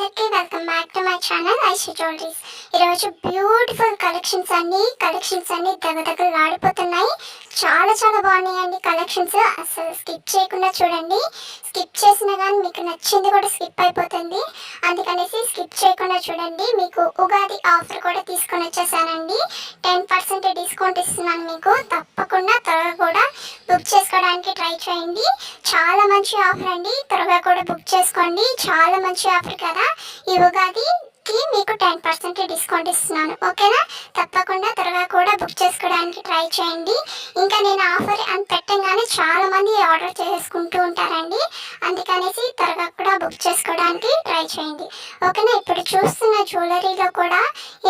అందరికీ welcome back to my channel Aishi jewelleries. ఈరోజు beautiful collections అన్ని ఆడిపోతున్నాయి. చాలా చాలా బాగున్నాయండి కలెక్షన్స్. అసలు స్కిప్ చేయకుండా చూడండి. స్కిప్ చేసినా కానీ మీకు నచ్చింది కూడా స్కిప్ అయిపోతుంది. అందుకనేసి స్కిప్ చేయకుండా చూడండి. మీకు ఉగాది ఆఫర్ కూడా తీసుకొని వచ్చేసానండి. 10% డిస్కౌంట్ ఇస్తున్నాను మీకు. తప్పకుండా త్వరగా కూడా బుక్ చేసుకోవడానికి ట్రై చేయండి. చాలా మంచి ఆఫర్ అండి. త్వరగా కూడా బుక్ చేసుకోండి. చాలా మంచి ఆఫర్ కదా. ఈ ఉగాదికి మీకు 10% డిస్కౌంట్ ఇస్తున్నాను. ఓకేనా? తప్పకుండా త్వరగా కూడా బుక్ చేసుకోవడానికి ట్రై చేయండి. ఇంకా నేను ఆఫర్ అని పెట్టంగానే చాలా మంది ఆర్డర్ చేసుకుంటూ ఉంటారండి. అందుకనేసి త్వరగా కూడా బుక్ చేసుకోవడానికి ట్రై చేయండి. ఓకేనా? ఇప్పుడు చూస్తున్న జ్యువెలరీలో కూడా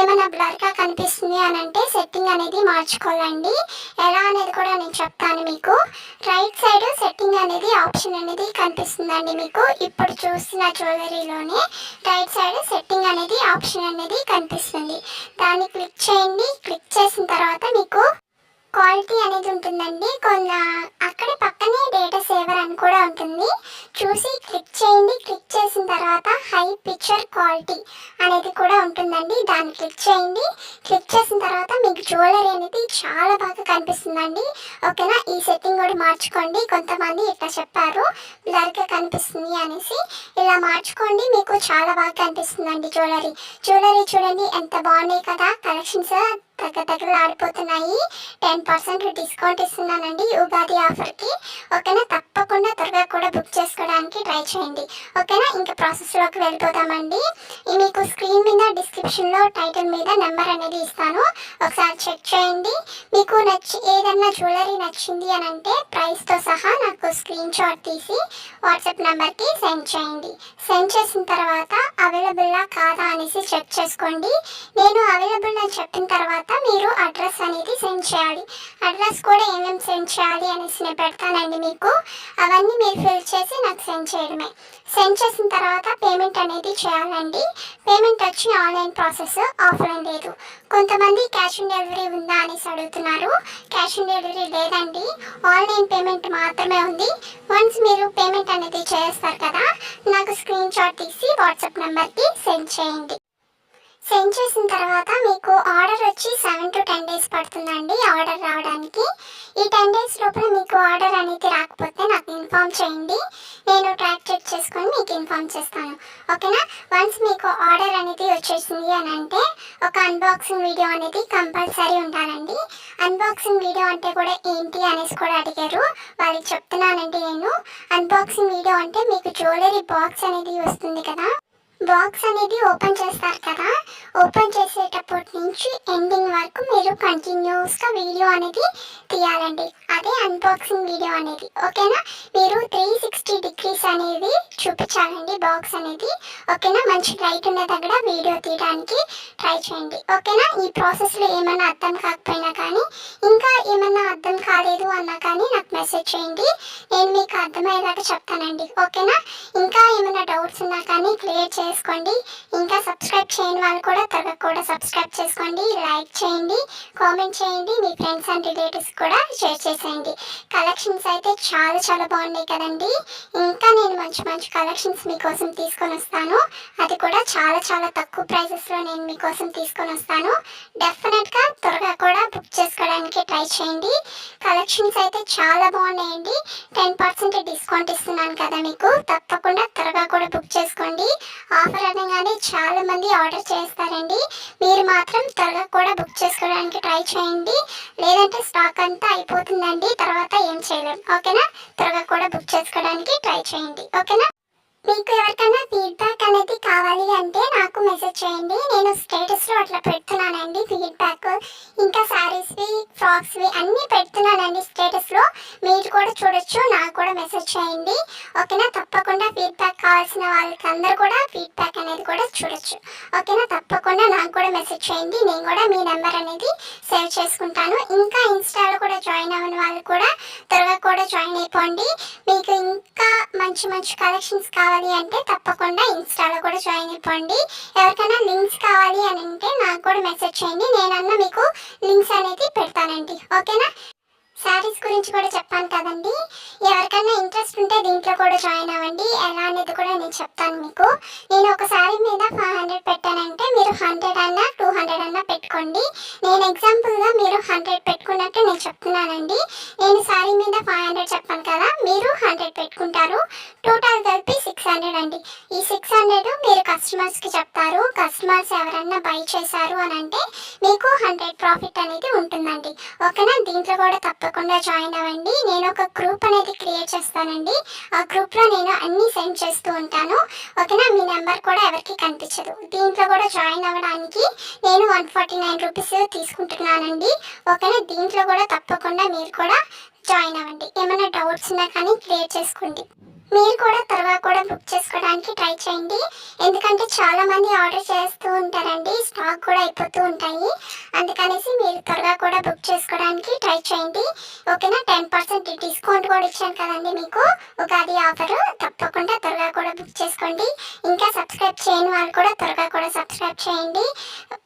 ఏమైనా బ్లర్గా కనిపిస్తుంది అని అంటే సెట్టింగ్ అనేది మార్చుకోవాలండి. ఎలా అనేది కూడా నేను చెప్తాను మీకు. రైట్ సైడ్ సెట్టింగ్ అనేది ఆప్షన్ అనేది కనిపిస్తుందండి మీకు. ఇప్పుడు చూస్తున్న జ్యువెలరీలోనే రైట్ సైడ్ సెట్టింగ్ అనేది ఆప్షన్ అనేది కనిపిస్తుంది. దాన్ని క్లిక్ చేయండి. క్లిక్ చేసిన తర్వాత మీకు క్వాలిటీ అనేది ఉంటుందండి. అక్కడ పక్కనే డేటా సేవర్ అని కూడా ఉంటుంది. చూసి క్లిక్ చేయండి. క్లిక్ చేసిన తర్వాత హై పిక్చర్ క్వాలిటీ అనేది కూడా ఉంటుందండి. దాన్ని క్లిక్ చేయండి. క్లిక్ చేసిన తర్వాత మీకు జ్యువెలరీ అనేది చాలా బాగా కనిపిస్తుందండి. ఓకేనా? ఈ సెట్టింగ్ కూడా మార్చుకోండి. కొంతమంది ఇట్లా చెప్పారు బ్లర్గా కనిపిస్తుంది అనేసి. ఇలా మార్చుకోండి. మీకు చాలా బాగా కనిపిస్తుందండి జ్యువెలరీ. చూడండి ఎంత బాగున్నాయి కదా కలెక్షన్స్. ఆడిపోతున్నాయి. 10% డిస్కౌంట్ ఇస్తున్నానండి ఉగాది ఆఫర్కి. ఓకేనా? తప్పకుండా త్వరగా కూడా బుక్ చేసుకోవడానికి ట్రై చేయండి. ఓకేనా? ఇంకా ప్రాసెస్లోకి వెళ్ళిపోతామండి. మీకు స్క్రీన్ మీద డిస్క్రిప్షన్లో టైటిల్ మీద నెంబర్ అనేది ఇస్తాను. ఒకసారి చెక్ చేయండి. మీకు ఏదన్నా జ్యువెలరీ నచ్చింది అని అంటే ప్రైస్తో సహా నాకు స్క్రీన్ షాట్ తీసి వాట్సాప్ నెంబర్కి సెండ్ చేయండి. సెండ్ చేసిన తర్వాత అవైలబుల్లా కాదా అనేసి చెక్ చేసుకోండి. నేను అవైలబుల్ అని చెప్పిన తర్వాత మీరు అడ్రస్ అనేది సెండ్ చేయాలి. అడ్రస్ కూడా ఏమేమి సెండ్ చేయాలి అనేసి నేను పెడతానండి మీకు. అవన్నీ మీరు ఫిల్ చేసి నాకు సెండ్ చేయడమే. సెండ్ చేసిన తర్వాత పేమెంట్ అనేది చేయాలండి. పేమెంట్ వచ్చి ఆన్లైన్ ప్రాసెస్, ఆఫ్లైన్ లేదు. కొంతమంది క్యాష్ ఆన్ డెలివరీ ఉందా అనేసి అడుగుతున్నారు. క్యాష్ ఆన్ డెలివరీ లేదండి. ఆన్లైన్ పేమెంట్ మాత్రమే ఉంది. వన్స్ మీరు పేమెంట్ అనేది చేస్తారు కదా, నాకు స్క్రీన్ షాట్ తీసి వాట్సాప్ నెంబర్కి సెండ్ చేయండి. సెండ్ చేసిన తర్వాత మీకు ఆర్డర్ వచ్చి 7 to 10 days పడుతుందండి ఆర్డర్ రావడానికి. ఈ 10 days లోపల మీకు ఆర్డర్ అనేది రాకపోతే నాకు ఇన్ఫామ్ చేయండి. నేను ట్రాక్ చెక్ చేసుకొని మీకు ఇన్ఫామ్ చేస్తాను. ఓకేనా? వన్స్ మీకు ఆర్డర్ అనేది వచ్చేసింది అని అంటే ఒక అన్బాక్సింగ్ వీడియో అనేది కంపల్సరీ ఉండాలండి. అన్బాక్సింగ్ వీడియో అంటే కూడా ఏంటి అనేసి కూడా అడిగారు. వాళ్ళకి చెప్తున్నానండి నేను. అన్బాక్సింగ్ వీడియో అంటే మీకు జ్యువెలరీ బాక్స్ అనేది వస్తుంది కదా, బాక్స్ అనేది ఓపెన్ చేస్తారు కదా, ఓపెన్ చేసేటప్పటి నుంచి ఎండింగ్ వరకు మీరు కంటిన్యూస్గా వీడియో అనేది తీయాలండి. అదే అన్బాక్సింగ్ వీడియో అనేది. ఓకేనా? మీరు 360 degrees అనేది చూపించాలండి బాక్స్ అనేది. ఓకేనా? మంచి లైట్ ఉన్న దగ్గర వీడియో తీయడానికి ట్రై చేయండి. ఓకేనా? ఈ ప్రాసెస్లో ఏమైనా అర్థం కాకపోయినా కానీ, ఇంకా ఏమైనా అర్థం కాలేదు అన్నా కానీ నాకు మెసేజ్ చేయండి. నేను మీకు అర్థమయ్యేలాగా చెప్తానండి. ఓకేనా? ఇంకా ఏమైనా డౌట్స్ ఉన్నా కానీ క్లియర్ చేసుకోండి. ఇంకా సబ్స్క్రైబ్ చేయని వాళ్ళు కూడా త్వరగా కూడా సబ్స్క్రైబ్ చేసుకోండి. లైక్ చేయండి, కామెంట్ చేయండి, మీ ఫ్రెండ్స్ అండ్ రిలేటివ్స్ కూడా షేర్ చేసేయండి. కలెక్షన్స్ అయితే చాలా చాలా బాగున్నాయి కదండి. ఇంకా నేను మంచి మంచి కలెక్షన్స్ మీకోసం తీసుకొని వస్తాను. అది కూడా చాలా చాలా తక్కువ ప్రైజెస్లో నేను మీకోసం తీసుకొని వస్తాను. డెఫినెట్గా త్వరగా కూడా బుక్ చేసుకోవడానికి ట్రై చేయండి. కలెక్షన్స్ అయితే చాలా బాగున్నాయండి. 10% డిస్కౌంట్ ఇస్తున్నాను కదా మీకు. తప్పకుండా త్వరగా కూడా బుక్ చేసుకోండి. ఆఫర్ అనగానే చాలా మంది ఆర్డర్ చేస్తారండి. మీరు మాత్రం త్వరగా కూడా బుక్ చేసుకోవడానికి ట్రై చేయండి. లేదంటే స్టాక్ అంతా అయిపోతుందండి, తర్వాత ఏం చేయలేం. ఓకేనా? త్వరగా కూడా బుక్ చేసుకోవడానికి ట్రై చేయండి. ఓకేనా? మీకు ఎవరికైనా ఫీడ్బ్యాక్ అనేది కావాలి అంటే నాకు మెసేజ్ చేయండి. నేను స్టేటస్లో అట్లా పెడుతున్నానండి ఫీడ్బ్యాక్. ఇంకా శారీస్వి, ఫ్రాక్స్వి అన్నీ పెడుతున్నానండి స్టేటస్లో. మీరు కూడా చూడొచ్చు. నాకు కూడా మెసేజ్ చేయండి. ఓకేనా? తప్పకుండా ఫీడ్బ్యాక్ కావాల్సిన వాళ్ళకి అందరూ కూడా ఫీడ్బ్యాక్ అనేది కూడా చూడొచ్చు. ఓకేనా? తప్పకుండా నాకు కూడా మెసేజ్ చేయండి. నేను కూడా మీ నెంబర్ అనేది సేవ్ చేసుకుంటాను. ఇంకా ఇన్స్టాలో కూడా జాయిన్ అవ్వని వాళ్ళు కూడా త్వరగా కూడా జాయిన్ అయిపోండి. మీకు ఇంకా మంచి మంచి కలెక్షన్స్ కావాలి అంటే తప్పకుండా ఇన్స్టాలో కూడా జాయిన్ అయిపోండి. ఎవరికైనా లింక్స్ కావాలి అని అంటే నాకు కూడా మెసేజ్ చేయండి. నేనన్నా మీకు లింక్స్ అనేది పెడతానండి. ఓకేనా? శారీస్ గురించి కూడా చెప్పాను కదండి. ఎవరికైనా ఇంట్రెస్ట్ ఉంటే దీంట్లో కూడా జాయిన్ అవ్వండి. ఎలా అనేది కూడా నేను చెప్తాను మీకు. నేను ఒక శారీ మీద 500 పెట్టానంటే మీరు 100 అన్నా 200 అన్నా పెట్టుకోండి. నేను ఎగ్జాంపుల్గా మీరు 100 పెట్టుకున్నట్టు నేను చెప్తున్నానండి. నేను శారీ మీద 500 చెప్పాను కదా, మీరు 100 పెట్టుకుంటారు. టోటల్ కలిపి 600 అండి. ఈ 600 మీరు కస్టమర్స్కి చెప్తారు. కస్టమర్స్ ఎవరన్నా బై చేశారు అని అంటే మీకు 100 ప్రాఫిట్ అనేది ఉంటుందండి. ఓకేనా? దీంట్లో కూడా తప్పకుండా జాయిన్ అవ్వండి. నేను ఒక గ్రూప్ అనేది క్రియేట్ చేస్తానండి. ఆ గ్రూప్లో నేను అన్నీ సెండ్ చేస్తూ ఉంటాను. ఓకేనా? మీ నెంబర్ కూడా ఎవరికి కనిపించదు. దీంట్లో కూడా జాయిన్ అవ్వడానికి నేను 149 రూపీస్ తీసుకుంటున్నానండి. ఓకేనా? దీంట్లో కూడా తప్పకుండా మీరు కూడా జాయిన్ అవ్వండి. ఏమైనా డౌట్స్ ఉన్నా కానీ క్లియర్ చేసుకోండి. మీరు కూడా త్వరగా కూడా బుక్ చేసుకోవడానికి ట్రై చేయండి. ఎందుకంటే చాలామంది ఆర్డర్ చేస్తూ ఉంటారండి, స్టాక్ కూడా అయిపోతూ ఉంటాయి. అందుకనేసి మీరు త్వరగా కూడా బుక్ చేసుకోవడానికి ట్రై చేయండి. ఓకేనా? 10% డిస్కౌంట్ కూడా ఇచ్చాను కదండి మీకు, ఉగాది ఆఫర్. తప్పకుండా త్వరగా కూడా బుక్ చేసుకోండి. ఇంకా సబ్స్క్రైబ్ చేయని వాళ్ళు కూడా త్వరగా కూడా సబ్స్క్రైబ్ చేయండి.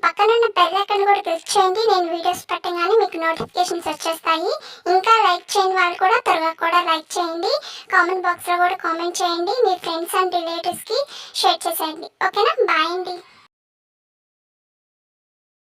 పక్కన ఉన్న బెల్ ఐకాన్ కూడా క్లిక్ చేయండి. నేను వీడియోస్ పెట్టగానే మీకు నోటిఫికేషన్స్ వచ్చేస్తాయి. ఇంకా లైక్ చేయని వాళ్ళు కూడా త్వరగా కూడా లైక్ చేయండి. కామెంట్ బాక్స్లో కూడా కామెంట్ చేయండి. మీ ఫ్రెండ్స్ అండ్ రిలేటివ్స్కి షేర్ చేసేయండి. ఓకేనా? బాయ్ అండి.